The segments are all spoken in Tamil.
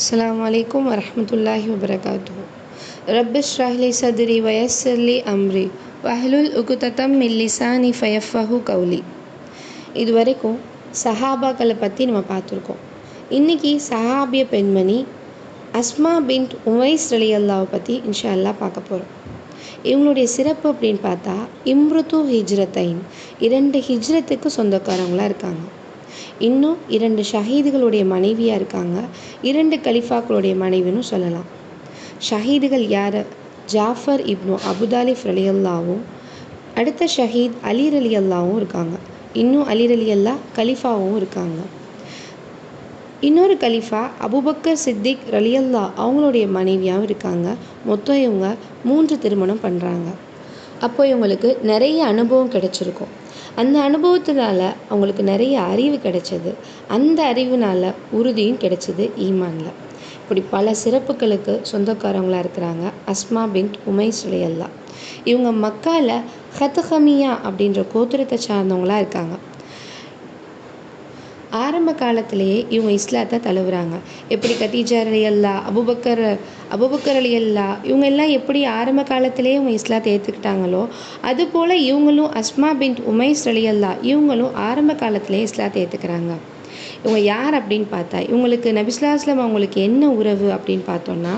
அஸ்ஸலாமு அலைக்கும் வரஹ்மத்துல்லாஹி வபரகாத்துஹு. ரப்பி ஷ்ரஹ் லி சத்ரி வயஸ்ஸிர் லி அம்ரி வஹ்லுல் உக்ததம் மின் லிசானி ஃபயஃப்கஹு கௌலி. இது வரைக்கும் சஹாபாக்களை பற்றி நம்ம பார்த்துருக்கோம். இன்றைக்கி சஹாபிய பெண்மணி அஸ்மா பின்த் உமைஸ் ரலியல்லாஹு பற்றி இன்ஷா அல்லாஹ் பார்க்க போகிறோம். இவங்களுடைய சிறப்பு அப்படின்னு பார்த்தா இம்ருத்து ஹிஜ்ரத்தைன், 2 ஹிஜ்ரத்துக்கு சொந்தக்காரங்களாக இருக்காங்க. இன்னும் 2 ஷஹீதுகளுடைய மனைவியாக இருக்காங்க. 2 கலிஃபாக்களுடைய மனைவின்னு சொல்லலாம். ஷஹீதுகள் யார்? ஜாஃபர் இப்னு அபுதாலிப் ரலியல்லாவும், அடுத்த ஷஹீத் அலி ரலியல்லாவும் இருக்காங்க. இன்னும் அலி ரலியல்லா கலிஃபாவும் இருக்காங்க. இன்னொரு கலிஃபா அபுபக்கர் சித்திக் ரலியல்லா அவங்களுடைய மனைவியாகவும் இருக்காங்க. மொத்தம் இவங்க 3 திருமணம் பண்ணுறாங்க. அப்போ இவங்களுக்கு நிறைய அனுபவம் கிடைச்சிருக்கும். அந்த அனுபவத்தினால அவங்களுக்கு நிறைய அறிவு கிடைச்சது. அந்த அறிவுனால உறுதியும் கிடைச்சது ஈமானில். இப்படி பல சிறப்புகளுக்கு சொந்தக்காரங்களாக இருக்கிறாங்க அஸ்மா பின்த் உமைஸ் ரலியல்லா. இவங்க மக்காவில் ஹத்ஹமியா அப்படின்ற கோத்திரத்தை சார்ந்தவங்களாக இருக்காங்க. ஆரம்ப காலத்திலேயே இவங்க இஸ்லாத்தை தழுவுறாங்க. எப்படி கதீஜா ரலியல்லா, அபுபக்கர் ரலியல்லா இவங்க எல்லாம் எப்படி ஆரம்ப காலத்திலேயே இவங்க இஸ்லாத்தை ஏற்றுக்கிட்டாங்களோ அதுபோல் இவங்களும் அஸ்மா பின்த் உமைஸ் ரலியல்லா இவங்களும் ஆரம்ப காலத்திலேயே இஸ்லாத்தை ஏற்றுக்கிறாங்க. இவங்க யார் அப்படின்னு பார்த்தா இவங்களுக்கு நபி ஸல்லல்லாஹு அலைஹி வஸல்லம் அவங்களுக்கு என்ன உறவு அப்படின்னு பார்த்தோன்னா,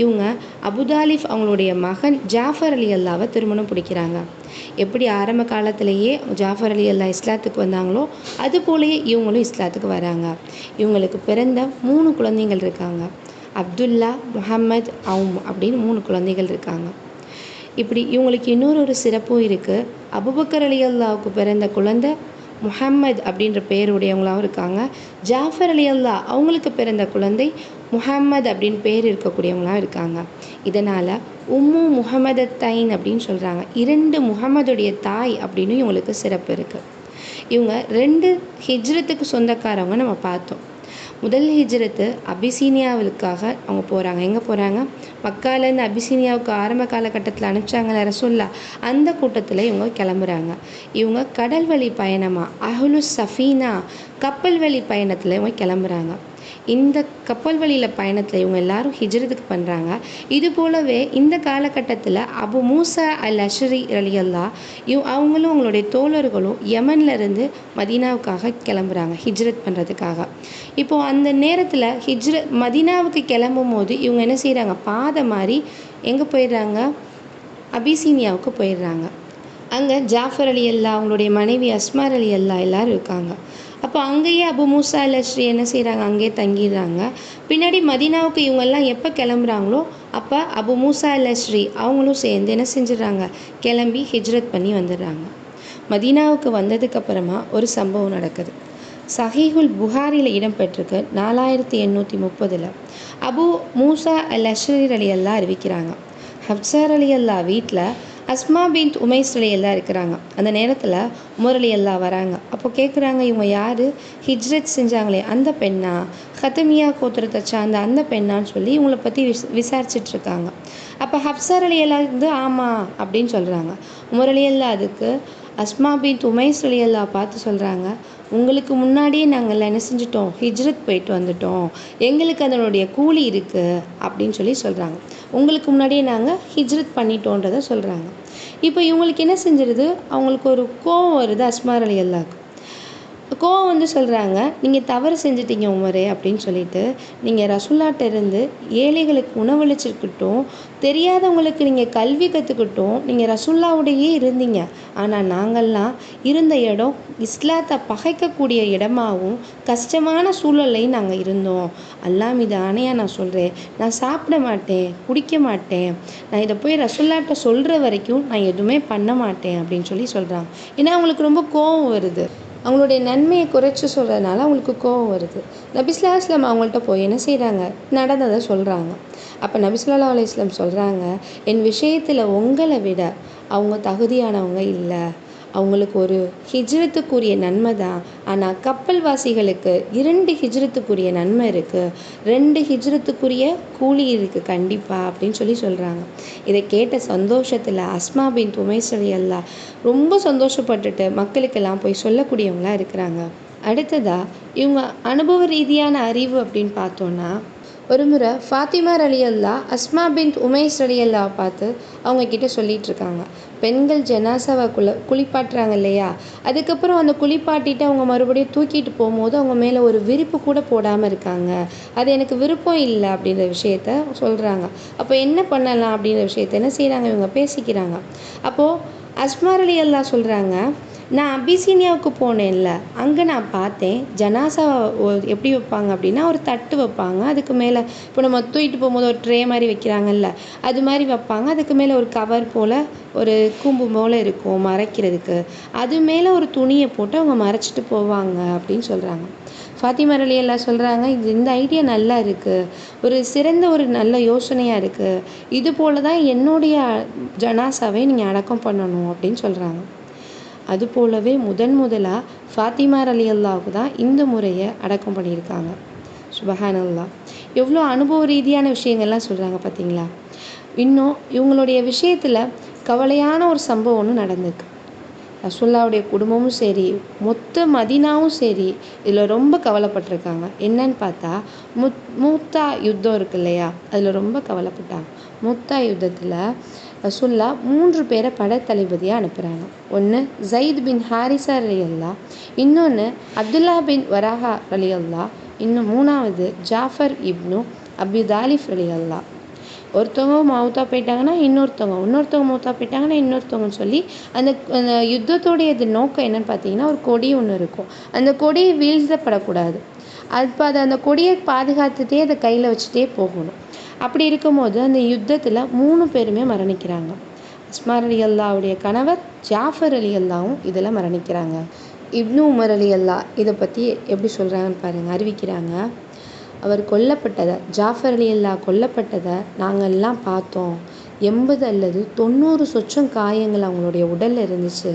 இவங்க அபுதாலிப் அவங்களுடைய மகன் ஜாஃபர் ரலியல்லாவை திருமணம் பிடிக்கிறாங்க. எப்படி ஆரம்ப காலத்திலேயே ஜாஃபர் ரலியல்லா இஸ்லாத்துக்கு வந்தாங்களோ அது போலயே இவங்களும் இஸ்லாத்துக்கு வராங்க. இவங்களுக்கு பிறந்த 3 குழந்தைகள் இருக்காங்க. அப்துல்லா, முஹம்மத், அவும் அப்படின்னு 3 குழந்தைகள் இருக்காங்க. இப்படி இவங்களுக்கு இன்னொரு சிறப்பும் இருக்குது. அபுபக்கர் ரலியல்லாவுக்கு பிறந்த குழந்தை முஹம்மத் அப்படின்ற பேருடையவங்களாகவும் இருக்காங்க. ஜாஃபர் ரலியல்லா அவங்களுக்கு பிறந்த குழந்தை முஹம்மத் அப்படின்னு பேர் இருக்கக்கூடியவங்களாக இருக்காங்க. இதனால் உம்மு முஹம்மதத்தைன் அப்படின்னு சொல்கிறாங்க. 2 முஹம்மதுடைய தாய் அப்படின்னு இவங்களுக்கு சிறப்பு இருக்குது. இவங்க 2 ஹிஜ்ரத்துக்கு சொந்தக்காரவங்க நம்ம பார்த்தோம். முதல் ஹிஜ்ரத்து அபிசீனியாவுக்காக அவங்க போகிறாங்க. எங்கே போகிறாங்க? மக்காலேருந்து அபிசீனியாவுக்கு ஆரம்ப காலகட்டத்தில் அனுப்பிச்சாங்கல்ல ரசூல்லா, அந்த கூட்டத்தில் இவங்க கிளம்புறாங்க. இவங்க கடல் வழி பயணமாக அஹ்லுஸ் சஃபீனா கப்பல் வழி பயணத்தில் இவங்க கிளம்புறாங்க. இந்த கப்பல் வழியில் பயணத்தில் இவங்க எல்லாரும் ஹிஜ்ரத்துக்கு பண்ணுறாங்க. இது போலவே இந்த காலகட்டத்தில் அபு மூசா அல் அஷ்ரி ரலியல்லா அவங்களும் அவங்களுடைய தோழர்களும் யமன்லேருந்து மதீனாவுக்காக கிளம்புறாங்க ஹிஜ்ரத் பண்ணுறதுக்காக. இப்போது அந்த நேரத்தில் மதீனாவுக்கு கிளம்பும் போது இவங்க என்ன செய்கிறாங்க? பாதை மாதிரி எங்கே போயிடுறாங்க? அபிசீனியாவுக்கு போயிடுறாங்க. அங்கே ஜாஃபர் ரலியல்லா அவங்களுடைய மனைவி அஸ்மா ரலியல்லா எல்லாரும் இருக்காங்க. அப்போ அங்கேயே அபு மூசா அல் அஷ்ரி என்ன செய்கிறாங்க? அங்கேயே தங்கிடுறாங்க. பின்னாடி மதீனாவுக்கு இவங்கெல்லாம் எப்போ கிளம்புறாங்களோ அப்போ அபு மூசா அல் அஷ்ரி அவங்களும் சேர்ந்து என்ன செஞ்சிடறாங்க? கிளம்பி ஹிஜ்ரத் பண்ணி வந்துடுறாங்க. மதீனாவுக்கு வந்ததுக்கப்புறமா ஒரு சம்பவம் நடக்குது. சஹீஹுல் புகாரியில் இடம்பெற்றிருக்கு. 4830 அபு மூசா அல் அஷ்ரி ரலியல்லா அறிவிக்கிறாங்க, ஹப்ஸா ரலியல்லா வீட்டில் அஸ்மா பின்த் உமைஸ் ரலியல்லா இருக்கிறாங்க. அந்த நேரத்தில் உமர் ரலியல்லா வராங்க. அப்போ கேட்குறாங்க, இவங்க யார்? ஹிஜ்ரத் செஞ்சாங்களே அந்த பெண்ணா? ஹத்தமியா கோத்திரத்தை சார்ந்த அந்த பெண்ணான்னு சொல்லி இவங்களை பற்றி விசாரிச்சிட்ருக்காங்க. அப்போ ஹப்ஸா ரலியல்லா ஆமாம் அப்படின்னு சொல்கிறாங்க. உமர் ரலியல்லா அதுக்கு அஸ்மா பின்த் உமைஸ் ரலியல்லா பார்த்து சொல்கிறாங்க, உங்களுக்கு முன்னாடியே நாங்கள் என்ன செஞ்சிட்டோம்? ஹிஜ்ரத் போயிட்டு வந்துட்டோம். எங்களுக்கு அதனுடைய கூலி இருக்குது அப்படின்னு சொல்லி சொல்கிறாங்க. உங்களுக்கு முன்னாடியே நாங்கள் ஹிஜ்ரத் பண்ணிட்டோன்றதை சொல்கிறாங்க. இப்போ இவங்களுக்கு என்ன செஞ்சிருது? அவங்களுக்கு ஒரு கோவம் வருது. அஸ்மா ரலியல்லாவுக்கு கோவம் வந்து சொல்கிறாங்க, நீங்கள் தவறு செஞ்சிட்டீங்க உமரே அப்படின்னு சொல்லிட்டு, நீங்கள் ரசூல்லாட்ட இருந்து ஏழைகளுக்கு உணவளிச்சிருக்கட்டும், தெரியாதவங்களுக்கு நீங்கள் கல்வி கற்றுக்கிட்டும், நீங்கள் ரசூல்லாவுடையே இருந்தீங்க. ஆனால் நாங்கள்லாம் இருந்த இடம் இஸ்லாத்தை பகைக்கக்கூடிய இடமாகவும் கஷ்டமான சூழல்லையும் நாங்கள் இருந்தோம். அல்லாஹ் மீது ஆணையாக நான் சொல்கிறேன், நான் சாப்பிட மாட்டேன், குடிக்க மாட்டேன், நான் இதை போய் ரசூல்லாட்ட சொல்கிற வரைக்கும் நான் எதுவுமே பண்ண மாட்டேன் அப்படின்னு சொல்லி சொல்கிறாங்க. ஏன்னா அவங்களுக்கு ரொம்ப கோவம் வருது. அவங்களுடைய நன்மையை குறைச்சி சொல்கிறதுனால அவங்களுக்கு கோவம் வருது. நபி ஸல்லல்லாஹு அலைஹி வஸல்லம் அவங்கள்ட்ட போய் என்ன செய்கிறாங்க? நடந்ததை சொல்கிறாங்க. அப்போ நபி ஸல்லல்லாஹு அலைஹி வஸல்லம் சொல்கிறாங்க, என் விஷயத்தில் உங்களை விட அவங்க தகுதியானவங்க இல்லை. அவங்களுக்கு ஒரு ஹிஜ்ரத்துக்குரிய நன்மை தான். ஆனால் கப்பல்வாசிகளுக்கு 2 ஹிஜ்ரத்துக்குரிய நன்மை இருக்குது, 2 ஹிஜ்ரத்துக்குரிய கூலி இருக்குது கண்டிப்பாக அப்படின்னு சொல்லி சொல்கிறாங்க. இதை கேட்ட சந்தோஷத்தில் அஸ்மா பின்த் உமைஸ் ரலியல்லா ரொம்ப சந்தோஷப்பட்டுட்டு மக்களுக்கெல்லாம் போய் சொல்லக்கூடியவங்களாக இருக்கிறாங்க. அடுத்ததாக இவங்க அனுபவ ரீதியான அறிவு அப்படின்னு பார்த்தோன்னா, ஒரு முறை ஃபாத்திமா ரலியல்லா அஸ்மா பின்த் உமைஸ் ரலியல்லாவை பார்த்து அவங்க கிட்ட சொல்லிட்டு இருக்காங்க, பெண்கள் ஜனாசாவை குளிப்பாட்டுறாங்க இல்லையா, அதுக்கப்புறம் அந்த குளிப்பாட்டிட்டு அவங்க மறுபடியும் தூக்கிட்டு போகும்போது அவங்க மேலே ஒரு விரிப்பு கூட போடாமல் இருக்காங்க, அது எனக்கு விருப்பம் இல்லை அப்படின்ற விஷயத்த சொல்கிறாங்க. அப்போ என்ன பண்ணலாம் அப்படின்ற விஷயத்த என்ன செய்கிறாங்க, இவங்க பேசிக்கிறாங்க. அப்போது அஸ்மா ரலியல்லா சொல்கிறாங்க, நான் அபிசீனியாவுக்கு போனேன்ல, அங்கே நான் பார்த்தேன் ஜனாசா எப்படி வைப்பாங்க அப்படின்னா ஒரு தட்டு வைப்பாங்க, அதுக்கு மேலே இப்போ நம்ம தூக்கிட்டு போகும்போது ஒரு ட்ரே மாதிரி வைக்கிறாங்கல்ல, அது மாதிரி வைப்பாங்க, அதுக்கு மேலே ஒரு கவர் போல் ஒரு கூம்பு போல் இருக்கும் மறைக்கிறதுக்கு, அது மேலே ஒரு துணியை போட்டு அவங்க மறைச்சிட்டு போவாங்க அப்படின்னு சொல்கிறாங்க. ஃபாத்திமா ரலியல்லா சொல்கிறாங்க, இந்த ஐடியா நல்லா இருக்குது, ஒரு சிறந்த ஒரு நல்ல யோசனையாக இருக்குது, இது போல தான் என்னுடைய ஜனாசாவை நீங்கள் அடக்கம் பண்ணணும் அப்படின்னு சொல்கிறாங்க. அதுபோலவே முதலாக ஃபாத்திமா ரலியல்லாவுக்கு தான் இந்த முறையை அடக்கம் பண்ணியிருக்காங்க. சுபஹானல்லாஹ், எவ்வளோ அனுபவ ரீதியான விஷயங்கள்லாம் சொல்கிறாங்க பார்த்தீங்களா. இன்னும் இவங்களுடைய விஷயத்தில் கவலையான ஒரு சம்பவம் ஒன்று நடந்திருக்கு. ரசூலுல்லாவுடைய குடும்பமும் சரி, மொத்த மதீனாவும் சரி, இதில் ரொம்ப கவலைப்பட்டிருக்காங்க. என்னன்னு பார்த்தா மூத்தா யுத்தம் இருக்கு இல்லையா, அதில் ரொம்ப கவலைப்பட்டாங்க. மூத்தா யுத்தத்தில் ரசூலுல்லாஹ் 3 பேரை படைத்தளபதியாக அனுப்புகிறாங்க. ஒன்று ஜயித் பின் ஹாரிசா ரலியல்லா, இன்னொன்று அப்துல்லா பின் வராஹா ரலியல்லா, இன்னும் 3வது ஜாஃபர் இப்னு அபி தாலிப் ரலியல்லா. ஒருத்தவங்க மௌத்தா போயிட்டாங்கன்னா இன்னொருத்தவங்க மௌத்தா போயிட்டாங்கன்னா இன்னொருத்தவங்கன்னு சொல்லி அந்த அந்த யுத்தத்தோடைய இது நோக்கம் என்னன்னு பார்த்தீங்கன்னா, ஒரு கொடி ஒன்று இருக்கும், அந்த கொடியை வீழ்த்தப்படக்கூடாது, அப்போ அதை அந்த கொடியை பாதுகாத்துட்டே அதை கையில் வச்சுட்டே போகணும். அப்படி இருக்கும்போது அந்த யுத்தத்தில் 3 பேருமே மரணிக்கிறாங்க. அஸ்மா ரலியல்லாவுடைய கணவர் ஜாஃபர் ரலியல்லாவும் இதில் மரணிக்கிறாங்க. இப்னு உமர் ரலியல்லா இதை பற்றி எப்படி சொல்கிறாங்கன்னு பாருங்கள். அறிவிக்கிறாங்க, அவர் கொல்லப்பட்டதை, ஜாஃபர் ரலியல்லா கொல்லப்பட்டதை நாங்கள்லாம் பார்த்தோம். 80 அல்லது 90 சொச்சம் காயங்கள் அவங்களுடைய உடலில் இருந்துச்சு.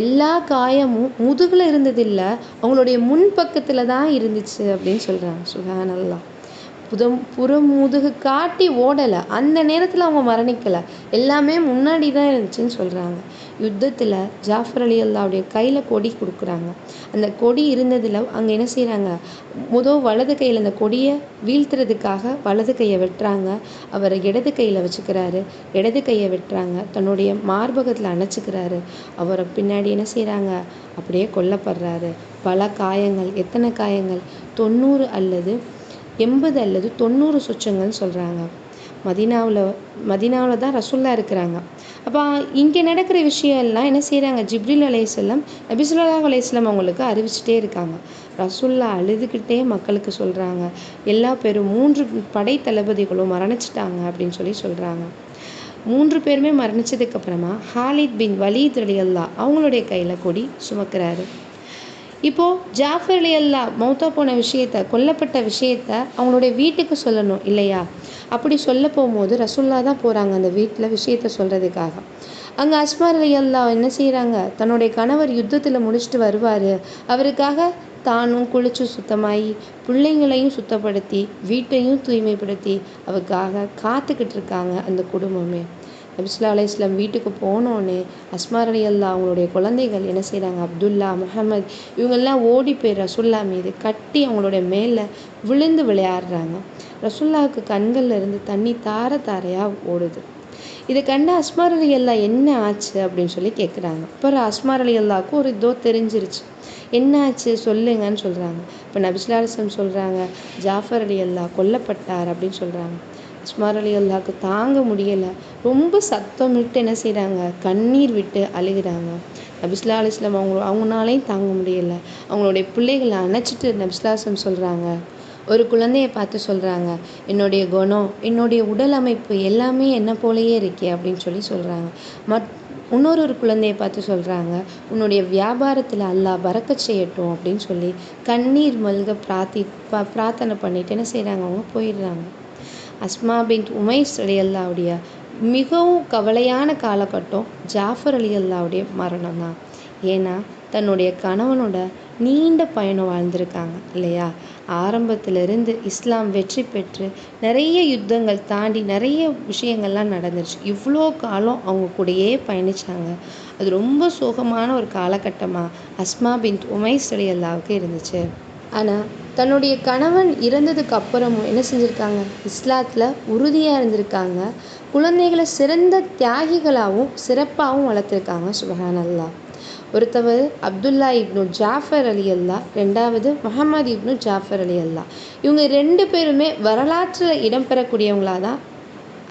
எல்லா காயமும் முதுகில் இருந்ததில்லை, அவங்களுடைய முன்பக்கத்தில் தான் இருந்துச்சு அப்படின்னு சொல்கிறாங்க. சுப்ஹானல்லாஹ், புறமுதுகு காட்டி ஓடலை, அந்த நேரத்தில் அவங்க மரணிக்கலை, எல்லாமே முன்னாடி தான் இருந்துச்சுன்னு சொல்கிறாங்க. யுத்தத்தில் ஜாஃபர் ரலியல்லாவுடைய கையில் கொடி கொடுக்குறாங்க. அந்த கொடி இருந்ததில் அங்கே என்ன செய்கிறாங்க, வலது கையில் அந்த கொடியை வீழ்த்துறதுக்காக வலது கையை வெட்டுறாங்க, அவர் இடது கையில் வச்சுக்கிறாரு, இடது கையை வெட்டுறாங்க, தன்னுடைய மார்பகத்தில் அணைச்சிக்கிறாரு, அவரை பின்னாடி என்ன செய்கிறாங்க, அப்படியே கொல்லப்படுறாரு. பல காயங்கள், எத்தனை காயங்கள், 90 அல்லது 80 அல்லது 90 சொச்சங்கள்னு சொல்கிறாங்க. மதீனாவில் தான் ரசூலுல்லாஹ் இருக்கிறாங்க. அப்போ இங்கே நடக்கிற விஷயம் எல்லாம் என்ன செய்கிறாங்க, ஜிப்ரீல் அலைஹிஸ்ஸலாம் நபி ஸல்லல்லாஹு அலைஹி வஸல்லம் அவங்களுக்கு அறிவிச்சிட்டே இருக்காங்க. ரசூலுல்லாஹ் அழுதுகிட்டே மக்களுக்கு சொல்கிறாங்க, எல்லா பேரும் 3 படை தளபதிகளும் மரணிச்சிட்டாங்க அப்படின்னு சொல்கிறாங்க. 3 பேருமே மரணிச்சதுக்கப்புறமா ஹாலித் பின் வலீத் ரலியல்லா அவங்களுடைய கையில் கொடி சுமக்கிறாரு. இப்போது ஜாஃபர் ரலியல்லா மௌத்தா போன விஷயத்த, கொல்லப்பட்ட விஷயத்த அவங்களுடைய வீட்டுக்கு சொல்லணும் இல்லையா, அப்படி சொல்ல போகும்போது ரசூலுல்லாஹ் தான் போகிறாங்க அந்த வீட்டில் விஷயத்த சொல்கிறதுக்காக. அங்கே அஸ்மா ரலியல்லா என்ன செய்கிறாங்க, தன்னுடைய கணவர் யுத்தத்தில் முடிச்சுட்டு வருவார், அவருக்காக தானும் குளிச்சு சுத்தமாகி பிள்ளைங்களையும் சுத்தப்படுத்தி வீட்டையும் தூய்மைப்படுத்தி அவருக்காக காத்துக்கிட்டு இருக்காங்க அந்த குடும்பமே. நபி ஸல்லல்லாஹு அலைஹி வஸல்லம் வீட்டுக்கு போனோடனே அஸ்மா ரலியல்லா அவங்களுடைய குழந்தைகள் என்ன செய்கிறாங்க, அப்துல்லா, முஹம்மது, இவங்கெல்லாம் ஓடி போய் ரசூலுல்லாஹ் மீது கட்டி அவங்களுடைய மேலே விழுந்து விளையாடுறாங்க. ரசூலுல்லாஹ்வுக்கு கண்கள்ல இருந்து தண்ணி தாரையாக ஓடுது. இதை கண்ட அஸ்மா ரலியல்லா என்ன ஆச்சு அப்படின்னு சொல்லி கேட்குறாங்க. அப்புறம் அஸ்மா ரலியல்லாவுக்கு ஒரு இதோ தெரிஞ்சிருச்சு, என்ன ஆச்சு சொல்லுங்கன்னு சொல்கிறாங்க. இப்போ நபி ஸல்லல்லாஹு அலைஹி வஸல்லம் சொல்கிறாங்க, ஜாஃபர் ரலியல்லா கொல்லப்பட்டார் அப்படின்னு சொல்கிறாங்க. அஸ்மா ரலியல்லாவுக்கு தாங்க முடியலை, ரொம்ப சத்தமிட்டு என்ன செய்கிறாங்க, கண்ணீர் விட்டு அழுகிறாங்க. நபி ஸல்லல்லாஹு அலைஹி வஸல்லம் அவங்களாலையும் தாங்க முடியலை, அவங்களுடைய பிள்ளைகளை அணைச்சிட்டு நபி ஸல்லல்லாஹு அலைஹி வஸல்லம் சொல்கிறாங்க, ஒரு குழந்தையை பார்த்து சொல்கிறாங்க, என்னுடைய குணம், என்னுடைய உடல் அமைப்பு எல்லாமே என்ன போலயே இருக்கே அப்படின்னு சொல்கிறாங்க. இன்னொரு குழந்தையை பார்த்து சொல்கிறாங்க, உன்னுடைய வியாபாரத்தில் அல்லாஹ் பறக்கச் செய்யட்டும் அப்படின்னு சொல்லி கண்ணீர் மல்க பிரார்த்தனை பண்ணிட்டு என்ன செய்கிறாங்க, அவங்க போயிடுறாங்க. அஸ்மா பின் உமைஸ் ரலியல்லாவுடைய மிகவும் கவலையான காலகட்டம் ஜாஃபர் ரலியல்லாவுடைய மரணம் தான். ஏன்னா தன்னுடைய கணவனோட நீண்ட பயணம் வாழ்ந்திருக்காங்க இல்லையா, ஆரம்பத்திலிருந்து இஸ்லாம் வெற்றி பெற்று நிறைய யுத்தங்கள் தாண்டி நிறைய விஷயங்கள்லாம் நடந்துருச்சு. இவ்வளோ காலம் அவங்க கூடயே பயணித்தாங்க. அது ரொம்ப சோகமான ஒரு காலகட்டமாக அஸ்மா பின் உமைஸ் ரலியல்லாவுக்கு இருந்துச்சு. ஆனால் தன்னுடைய கணவன் இறந்ததுக்கு அப்புறமும் என்ன செஞ்சுருக்காங்க, இஸ்லாத்தில் உறுதியாக இருந்திருக்காங்க. குழந்தைகளை சிறந்த தியாகிகளாகவும் சிறப்பாகவும் வளர்த்துருக்காங்க. சுபஹானல்லாஹ். ஒருத்தவர் அப்துல்லா இப்னு ஜாஃபர் அலி அல்லா, ரெண்டாவது முஹம்மது இப்னு ஜாஃபர் அலி அல்லா. இவங்க 2 பேருமே வரலாற்றில் இடம்பெறக்கூடியவங்களாக தான்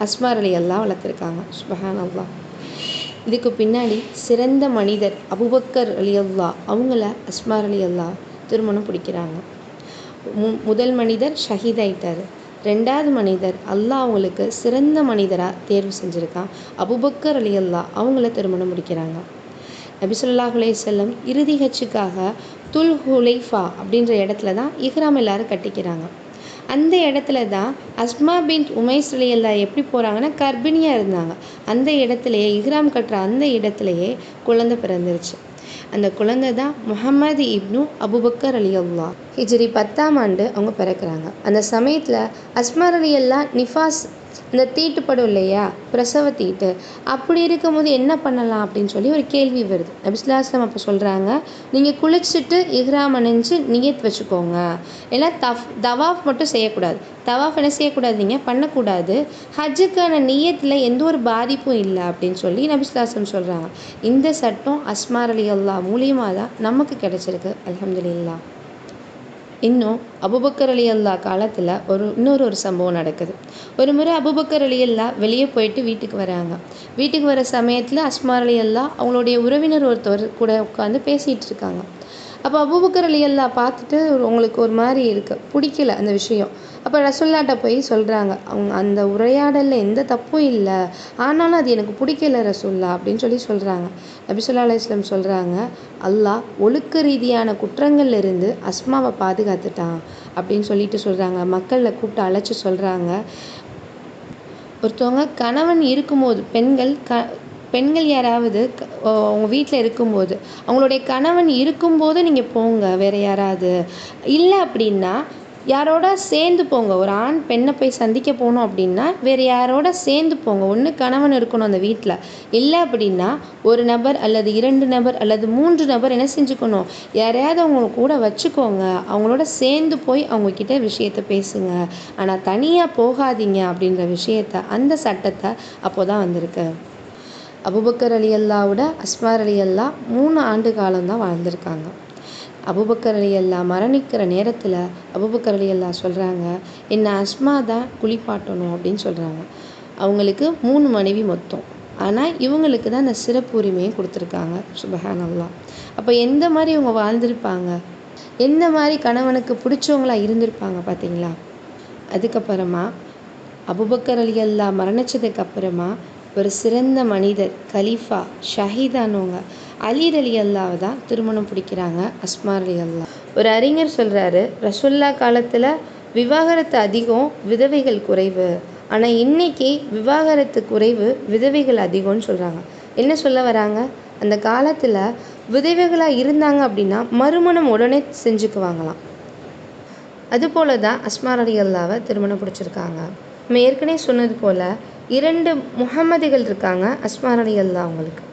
அஸ்மார் அலி அல்லா வளர்த்துருக்காங்க. சுபஹானல்லாஹ். இதுக்கு பின்னாடி சிறந்த மனிதர் அபூபக்கர் அலி அல்லா, அவங்கள அஸ்மார் அலி அல்லா திருமணம் பிடிக்கிறாங்க. முதல் மனிதர் ஷஹீத் ஆயிட்டார். 2வது மனிதர் அல்லாஹ் அவங்களுக்கு சிறந்த மனிதராக தேர்வு செஞ்சுருக்கான். அபூபக்கர் அலி அல்லா அவங்கள திருமணம் முடிக்கிறாங்க. நபி ஸல்லல்லாஹு அலைஹி வஸல்லம் இறுதி ஹஜ்ஜுக்காக துல் ஹுலைஃபா அப்படின்ற இடத்துல தான் இஹ்ராம் எல்லாரும் கட்டிக்கிறாங்க. அந்த இடத்துல தான் அஸ்மா பின்த் உமைஸ் ரலியல்லாஹு எப்படி போகிறாங்கன்னா, கர்ப்பிணியாக இருந்தாங்க. அந்த இடத்துலையே இஹ்ராம் கட்டுற அந்த இடத்துலையே குழந்தை பிறந்துருச்சு. அந்த குழந்தை தான் முஹம்மது இப்னு அபூபக்கர் ரலியல்லாஹு. ஹிஜ்ரி 10ஆம் ஆண்டு அவங்க பிறக்கிறாங்க. அந்த சமயத்தில் அஸ்மா ரலியல்லாஹு நிஃபாஸ், இந்த தீட்டுப்படும் இல்லையா, பிரசவ தீட்டு, அப்படி இருக்கும்போது என்ன பண்ணலாம் அப்படின்னு சொல்லி ஒரு கேள்வி வருது. நபி ஸல்லல்லாஹு அலைஹி வஸல்லம் அப்போ சொல்கிறாங்க, நீங்கள் குளிச்சுட்டு இஹ்ராம் அணிஞ்சு நியத் வச்சுக்கோங்க. ஏன்னா தவாஃப் மட்டும் செய்யக்கூடாது. தவாஃப் என்ன செய்யக்கூடாது, நீங்கள் பண்ணக்கூடாது. ஹஜ்ஜுக்கான நியத்தில் எந்த ஒரு பாதிப்பும் இல்லை அப்படின்னு சொல்லி நபி ஸல்லல்லாஹு அலைஹி வஸல்லம் சொல்கிறாங்க. இந்த சட்டம் அஸ்மா ரலியல்லாஹு மூலியமாக தான் நமக்கு கிடைச்சிருக்கு. அல்ஹம்துலில்லாஹ். இன்னும் அபூபக்கர் ரலியல்லாஹு காலத்தில் இன்னொரு சம்பவம் நடக்குது. ஒரு முறை அபூபக்கர் ரலியல்லாஹு வெளியே போயிட்டு வீட்டுக்கு வராங்க. வீட்டுக்கு வர சமயத்தில் அஸ்மா ரலியல்லாஹு அவங்களுடைய உறவினர் ஒருத்தர் கூட உட்காந்து பேசிகிட்டு இருக்காங்க. அப்போ அபூபக்கர் ரலியல்லாஹு பார்த்துட்டு அவங்களுக்கு ஒரு மாதிரி பிடிக்கல அந்த விஷயம். அப்போ ரசூலுல்லாஹ்ட்ட போய் சொல்கிறாங்க, அவங்க அந்த உரையாடலில் எந்த தப்பும் இல்லை, ஆனாலும் அது எனக்கு பிடிக்கல ரசூலுல்லாஹ் அப்படின்னு சொல்லி சொல்கிறாங்க. நபி ஸல்லல்லாஹு அலைஹி வஸல்லம் சொல்கிறாங்க, அல்லாஹ் ஒழுக்க ரீதியான குற்றங்கள்ல இருந்து அஸ்மாவை பாதுகாத்துட்டான் அப்படின்னு சொல்லிட்டு சொல்கிறாங்க. மக்களை கூப்பிட்டு அழைச்சி சொல்கிறாங்க, ஒருத்தவங்க கணவன் இருக்கும்போது பெண்கள் யாராவது அவங்க வீட்டில் இருக்கும்போது, அவங்களுடைய கணவன் இருக்கும்போது நீங்கள் போங்க, வேறு யாராவது இல்லை அப்படின்னா யாரோட சேர்ந்து போங்க. ஒரு ஆண் பெண்ணை போய் சந்திக்க போகணும் அப்படின்னா வேறு யாரோட சேர்ந்து போங்க. ஒன்று கணவன் இருக்கணும் அந்த வீட்டில், இல்லை அப்படின்னா ஒரு நபர் அல்லது 2 நபர் அல்லது 3 நபர் என்ன செஞ்சுக்கணும், யாரையாவது அவங்க கூட வச்சுக்கோங்க. அவங்களோட சேர்ந்து போய் அவங்கக்கிட்ட விஷயத்தை பேசுங்க, ஆனால் தனியாக போகாதீங்க அப்படின்ற விஷயத்த, அந்த சட்டத்தை அப்போ தான் வந்திருக்கு. அபூபக்கர் ரலியல்லாஹுவோட அஸ்மா ரலியல்லாஹு 3 ஆண்டு காலம்தான் வாழ்ந்திருக்காங்க. அபூபக்கர் ரலியல்லாஹு மரணிக்கிற நேரத்தில் அபூபக்கர் ரலியல்லாஹு சொல்கிறாங்க, என்னை அஸ்மா தான் குளிப்பாட்டணும் அப்படின்னு சொல்கிறாங்க. அவங்களுக்கு 3 மனைவி மொத்தம், ஆனால் இவங்களுக்கு தான் அந்த சிறப்பு உரிமையை கொடுத்துருக்காங்க. சுபஹானல்லாஹ். அப்போ எந்த மாதிரி இவங்க வாழ்ந்திருப்பாங்க, எந்த மாதிரி கணவனுக்கு பிடிச்சவங்களா இருந்திருப்பாங்க பார்த்தீங்களா. அதுக்கப்புறமா அபூபக்கர் ரலியல்லாஹு மரணிச்சதுக்கு அப்புறமா ஒரு சிறந்த மனிதர், கலீஃபா, ஷஹீதானவங்க அலி ரலியல்லாஹு தான் திருமணம் பிடிக்கிறாங்க அஸ்மா ரலியல்லாஹு. ஒரு அறிஞர் சொல்கிறாரு, ரசூலுல்லாஹ் காலத்தில் விவாகரத்து அதிகம், விதவைகள் குறைவு. ஆனால் இன்னைக்கு விவாகரத்து குறைவு, விதவைகள் அதிகம்னு சொல்கிறாங்க. என்ன சொல்ல வராங்க, அந்த காலத்தில் விதவைகளாக இருந்தாங்க அப்படின்னா மறுமணம் உடனே செஞ்சுக்குவாங்களாம். அதுபோல தான் அஸ்மா ரலியல்லாஹுவை திருமணம் பிடிச்சிருக்காங்க. நம்ம ஏற்கனவே சொன்னது போல் 2 முஹம்மதுகள் இருக்காங்க அஸ்மா ரலியல்லாஹு அவங்களுக்கு.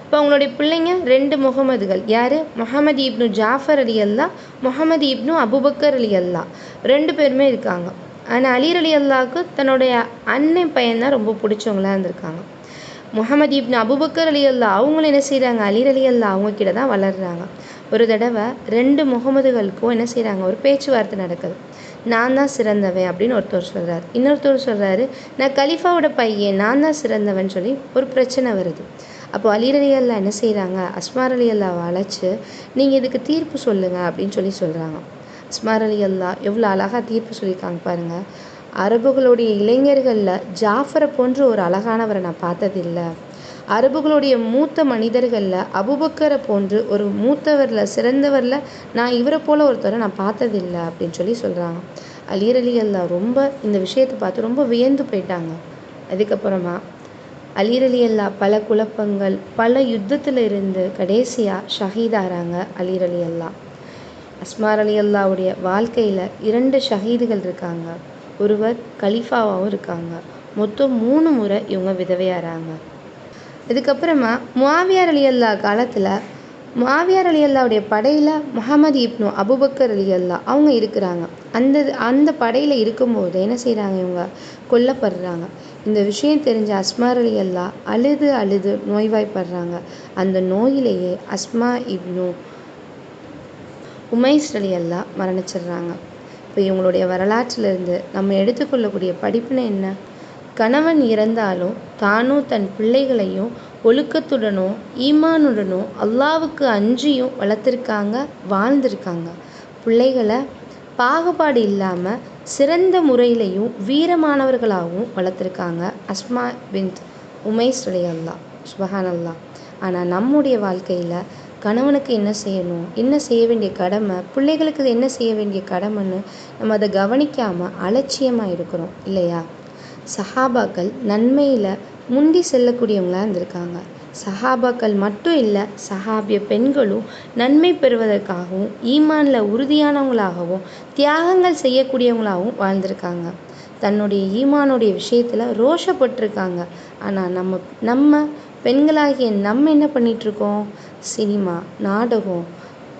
இப்போ அவங்களுடைய பிள்ளைங்க 2 முஹம்மதுகள். யார், முஹம்மது இப்னு ஜாஃபர் ரலியல்லாஹு, முஹம்மது இப்னு அபூபக்கர் ரலியல்லாஹு, 2 பேருமே இருக்காங்க. ஆனால் அலி ரலியல்லாஹுக்கு தன்னுடைய அண்ணன் பையன் தான் ரொம்ப பிடிச்சவங்களா இருந்திருக்காங்க. முஹம்மது இப்னு அபூபக்கர் ரலியல்லாஹு அவங்களும் என்ன செய்கிறாங்க, அலி ரலியல்லாஹு அவங்க கிட்ட தான் வளர்கிறாங்க. ஒரு தடவை 2 முஹம்மதுகளுக்கும் என்ன செய்கிறாங்க, ஒரு பேச்சுவார்த்தை நடக்குது. நான் தான் சிறந்தவன் அப்படின்னு ஒருத்தர் சொல்கிறார். இன்னொருத்தர் சொல்கிறாரு, நான் கலீஃபாவோட பையன், நான் தான் சிறந்தவன் சொல்லி ஒரு பிரச்சனை வருது. அப்போ அலி ரலியல்லாஹு என்ன செய்கிறாங்க, அஸ்மா ரலியல்லாஹுவை அழைச்சி நீங்கள் இதுக்கு தீர்ப்பு சொல்லுங்கள் அப்படின்னு சொல்லி சொல்கிறாங்க. அஸ்மா ரலியல்லாஹு எவ்வளோ அழகாக தீர்ப்பு சொல்லியிருக்காங்க பாருங்கள். அரபுகளுடைய இளைஞர்களில் ஜாஃபரை போன்ற ஒரு அழகானவரை நான் பார்த்ததில்லை. அரபுகளுடைய மூத்த மனிதர்களில் அபூபக்கரை போன்று ஒரு மூத்தவரில் சிறந்தவரில் நான் இவரை போல் ஒருத்தரை நான் பார்த்ததில்லை அப்படின்னு சொல்லி சொல்கிறாங்க. அலி ரலியல்லாஹு ரொம்ப இந்த விஷயத்தை பார்த்து ரொம்ப வியந்து போயிட்டாங்க. அதுக்கப்புறமா அலி ரலியல்லாஹு பல குழப்பங்கள், பல யுத்தத்தில் இருந்து கடைசியாக ஷஹீதாகிறாங்க அலி ரலியல்லாஹு. அஸ்மா ரலியல்லாஹுடைய வாழ்க்கையில் 2 ஷஹீதுகள் இருக்காங்க, ஒருவர் கலீஃபாவாகவும் இருக்காங்க. மொத்தம் 3 முறை இவங்க விதவையாகிறாங்க. இதுக்கப்புறமா முஆவியா ரலியல்லாஹு காலத்தில் முஆவியார் ரலியல்லாவுடைய படையில் முஹம்மது இப்னு அபூபக்கர் ரலியல்லா அவங்க இருக்கிறாங்க. அந்த படையில் இருக்கும்போது என்ன செய்கிறாங்க, இவங்க கொல்லப்படுறாங்க. இந்த விஷயம் தெரிஞ்ச அஸ்மா ரலியல்லா அழுது அழுது நோய்வாய்ப்படுறாங்க. அந்த நோயிலேயே அஸ்மா இப்னு உமைஸ் ரலியல்லா மரணிச்சிடுறாங்க. இப்போ இவங்களுடைய வரலாற்றிலிருந்து நம்ம எடுத்துக்கொள்ளக்கூடிய படிப்பினை என்ன? கணவன் இறந்தாலும் தானும் தன் பிள்ளைகளையும் ஒழுக்கத்துடனும் ஈமானுடனும் அல்லாவுக்கு அஞ்சியும் வளர்த்துருக்காங்க, வாழ்ந்திருக்காங்க. பிள்ளைகளை பாகுபாடு இல்லாமல் சிறந்த முறையிலையும் வீரமானவர்களாகவும் வளர்த்துருக்காங்க அஸ்மா பின்த் உமைஸ் ரலியல்லா. சுபஹானல்லா. ஆனால் நம்முடைய வாழ்க்கையில் கணவனுக்கு என்ன செய்யணும், என்ன செய்ய வேண்டிய கடமை, பிள்ளைகளுக்கு என்ன செய்ய வேண்டிய கடமைன்னு நம்ம அதை கவனிக்காமல் அலட்சியமாக இருக்கிறோம் இல்லையா? சஹாபாக்கள் நன்மையில் முந்தி செல்லக்கூடியவங்களாக இருந்திருக்காங்க. சஹாபாக்கள் மட்டும் இல்லை, சஹாபிய பெண்களும் நன்மை பெறுவதற்காகவும் ஈமானில் உறுதியானவங்களாகவும் தியாகங்கள் செய்யக்கூடியவங்களாகவும் வாழ்ந்திருக்காங்க. தன்னுடைய ஈமானுடைய விஷயத்தில் ரோஷப்பட்டிருக்காங்க. ஆனால் நம்ம பெண்களாகிய நம்ம என்ன பண்ணிகிட்ருக்கோம்? சினிமா, நாடகம்,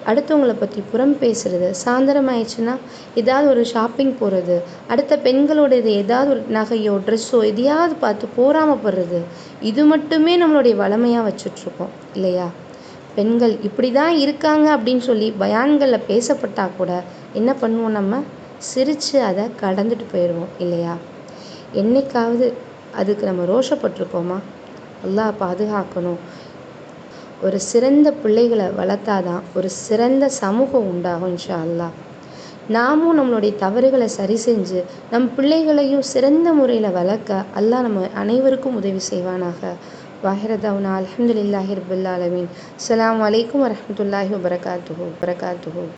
அடுத்தவங்களை பற்றி புறம் பேசுகிறது, சாயந்தரம் ஆயிடுச்சுன்னா ஏதாவது ஒரு ஷாப்பிங் போகிறது, அடுத்த பெண்களோட இது ஏதாவது ஒரு நகையோ ட்ரெஸ்ஸோ எதையாவது பார்த்து போராமப்படுறது, இது மட்டுமே நம்மளுடைய வளமையாக வச்சுட்ருக்கோம் இல்லையா? பெண்கள் இப்படி தான் இருக்காங்க அப்படின்னு சொல்லி பயான்களில் பேசப்பட்டால் கூட என்ன பண்ணுவோம், நம்ம சிரித்து அதை கடந்துட்டு போயிடுவோம் இல்லையா? என்னைக்காவது அதுக்கு நம்ம ரோஷப்பட்டிருக்கோமா? அல்லாஹ் பாதுகாக்கணும். ஒரு சிறந்த பிள்ளைகளை வளர்த்தாதான் ஒரு சிறந்த சமூகம் உண்டாகும் இன்ஷா அல்லாஹ். நாமும் நம்மளுடைய தவறுகளை சரி செஞ்சு நம் பிள்ளைகளையும் சிறந்த முறையில் வளர்க்க அல்லாஹ் நம்ம அனைவருக்கும் உதவி செய்வானாக. வாஹிரதவுனா அல்ஹம்துலில்லாஹி ரப்பில் ஆலமீன். அஸ்ஸலாமு அலைக்கும் வரஹ்மத்துல்லாஹி வபரகாத்துஹு.